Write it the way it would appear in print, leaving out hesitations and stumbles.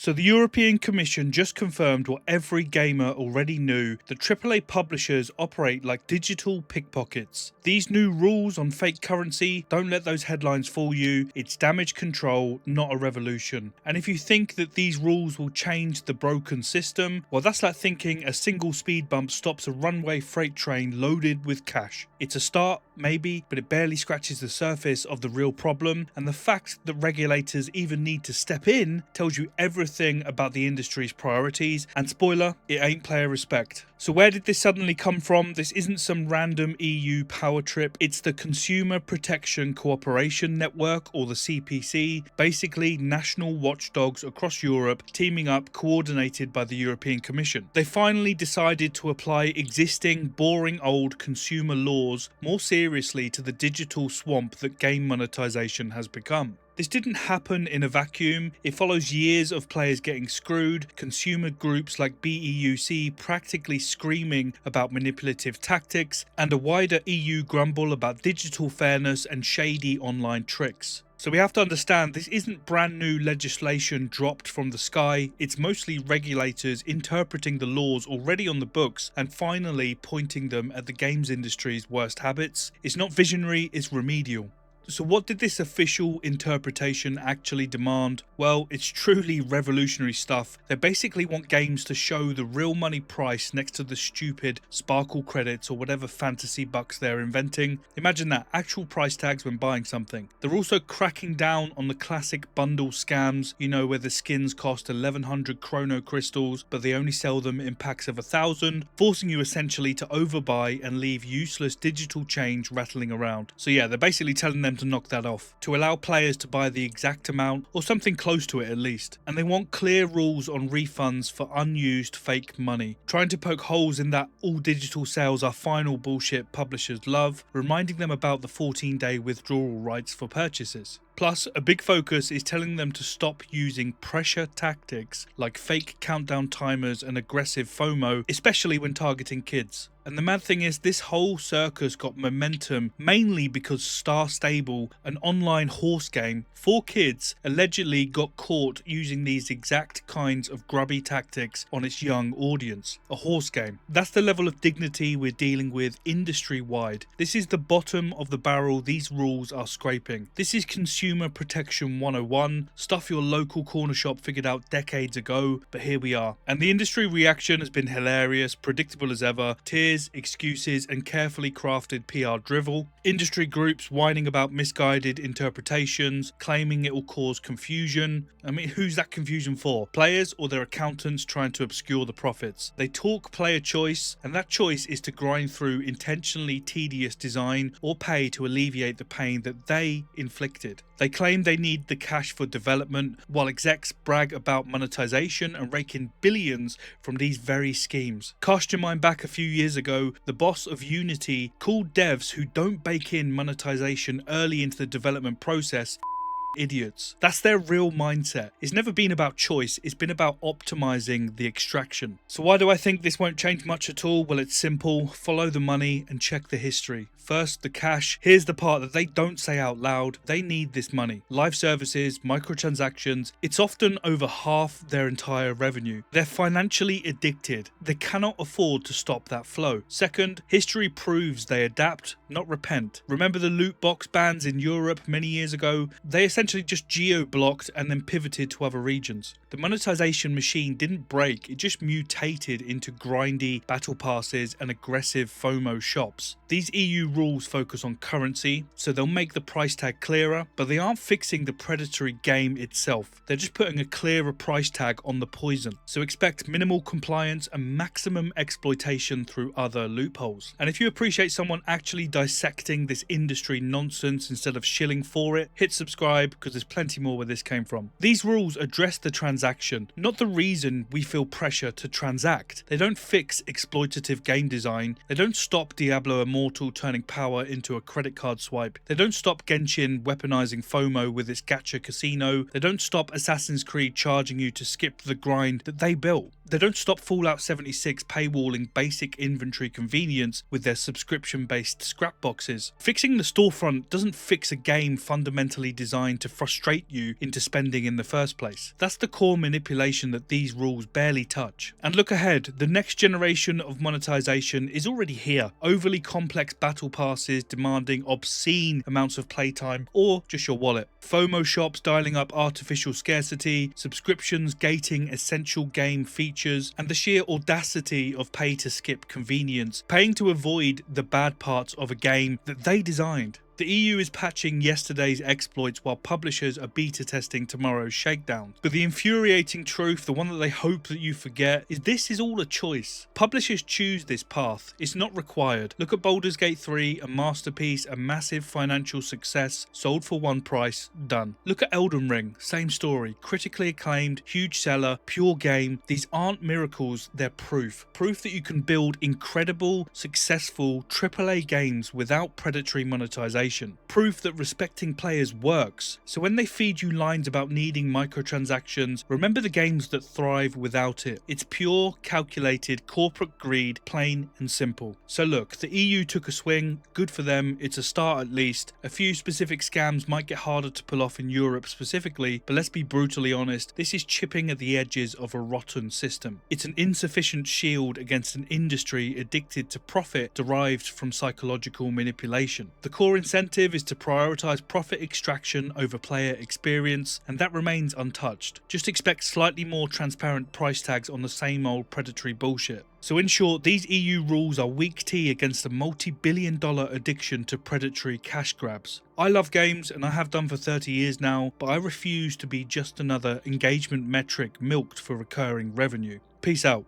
So the European Commission just confirmed what every gamer already knew, that AAA publishers operate like digital pickpockets. These new rules on fake currency, don't let those headlines fool you, it's damage control, not a revolution. And if you think that these rules will change the broken system, well, that's like thinking a single speed bump stops a runway freight train loaded with cash. It's a start, maybe, but it barely scratches the surface of the real problem, and the fact that regulators even need to step in tells you everything about the industry's priorities, and spoiler, it ain't player respect. So where did this suddenly come from? This isn't some random EU power trip, it's the Consumer Protection Cooperation Network, or the CPC, basically national watchdogs across Europe teaming up, coordinated by the European Commission. They finally decided to apply existing boring old consumer laws more seriously to the digital swamp that game monetization has become. This didn't happen in a vacuum, it follows years of players getting screwed, consumer groups like BEUC practically screaming about manipulative tactics, and a wider EU grumble about digital fairness and shady online tricks. So we have to understand this isn't brand new legislation dropped from the sky, it's mostly regulators interpreting the laws already on the books and finally pointing them at the games industry's worst habits. It's not visionary, it's remedial. So what did this official interpretation actually demand? Well, it's truly revolutionary stuff. They basically want games to show the real money price next to the stupid sparkle credits or whatever fantasy bucks they're inventing. Imagine that, actual price tags when buying something. They're also cracking down on the classic bundle scams, you know, where the skins cost 1100 chrono crystals, but they only sell them in packs of 1000, forcing you essentially to overbuy and leave useless digital change rattling around. So yeah, they're basically telling them to knock that off, to allow players to buy the exact amount, or something close to it at least. And they want clear rules on refunds for unused fake money, trying to poke holes in that all digital sales are final bullshit publishers love, reminding them about the 14-day withdrawal rights for purchases. Plus, a big focus is telling them to stop using pressure tactics like fake countdown timers and aggressive FOMO, especially when targeting kids. And the mad thing is, this whole circus got momentum mainly because Star Stable, an online horse game for kids, allegedly got caught using these exact kinds of grubby tactics on its young audience. A horse game. That's the level of dignity we're dealing with industry-wide. This is the bottom of the barrel these rules are scraping. This is Consumer Protection 101, stuff your local corner shop figured out decades ago, but here we are. And the industry reaction has been hilarious, predictable as ever, tears, excuses, and carefully crafted PR drivel. Industry groups whining about misguided interpretations, claiming it will cause confusion. I mean, who's that confusion for? Players or their accountants trying to obscure the profits? They talk player choice, and that choice is to grind through intentionally tedious design or pay to alleviate the pain that they inflicted. They claim they need the cash for development, while execs brag about monetization and rake in billions from these very schemes. Cast your mind back a few years ago, the boss of Unity called devs who don't bake in monetization early into the development process idiots. That's their real mindset. It's never been about choice, it's been about optimizing the extraction. So why do I think this won't change much at all? Well, it's simple. Follow the money and check the history. First, the cash. Here's the part that they don't say out loud. They need this money. Live services, microtransactions, it's often over half their entire revenue. They're financially addicted. They cannot afford to stop that flow. Second, history proves they adapt, not repent. Remember the loot box bans in Europe many years ago? They essentially just geo-blocked and then pivoted to other regions. The monetization machine didn't break, it just mutated into grindy battle passes and aggressive FOMO shops. These EU rules focus on currency, so they'll make the price tag clearer, but they aren't fixing the predatory game itself. They're just putting a clearer price tag on the poison. So expect minimal compliance and maximum exploitation through other loopholes. And if you appreciate someone actually dissecting this industry nonsense instead of shilling for it, hit subscribe because there's plenty more where this came from. These rules address the transaction, not the reason we feel pressure to transact. They don't fix exploitative game design. They don't stop Diablo Immortal turning power into a credit card swipe. They don't stop Genshin weaponizing FOMO with its gacha casino. They don't stop Assassin's Creed charging you to skip the grind that they built. They don't stop Fallout 76 paywalling basic inventory convenience with their subscription-based scrap boxes. Fixing the storefront doesn't fix a game fundamentally designed to frustrate you into spending in the first place. That's the core manipulation that these rules barely touch. And look ahead, the next generation of monetization is already here. Overly complex battle passes demanding obscene amounts of playtime or just your wallet. FOMO shops dialing up artificial scarcity, subscriptions gating essential game features, and the sheer audacity of pay-to-skip convenience, paying to avoid the bad parts of a game that they designed. The EU is patching yesterday's exploits while publishers are beta testing tomorrow's shakedowns. But the infuriating truth, the one that they hope that you forget, is this is all a choice. Publishers choose this path. It's not required. Look at Baldur's Gate 3, a masterpiece, a massive financial success, sold for one price, done. Look at Elden Ring, same story. Critically acclaimed, huge seller, pure game. These aren't miracles, they're proof. Proof that you can build incredible, successful AAA games without predatory monetization. Proof that respecting players works. So when they feed you lines about needing microtransactions, remember the games that thrive without it. It's pure, calculated, corporate greed, plain and simple. So look, the EU took a swing, good for them, it's a start at least. A few specific scams might get harder to pull off in Europe specifically, but let's be brutally honest, this is chipping at the edges of a rotten system. It's an insufficient shield against an industry addicted to profit derived from psychological manipulation. The core incentive is to prioritize profit extraction over player experience, and that remains untouched. Just expect slightly more transparent price tags on the same old predatory bullshit. So in short, these EU rules are weak tea against a multi-billion-dollar addiction to predatory cash grabs. I love games and I have done for 30 years now, but I refuse to be just another engagement metric milked for recurring revenue. Peace out.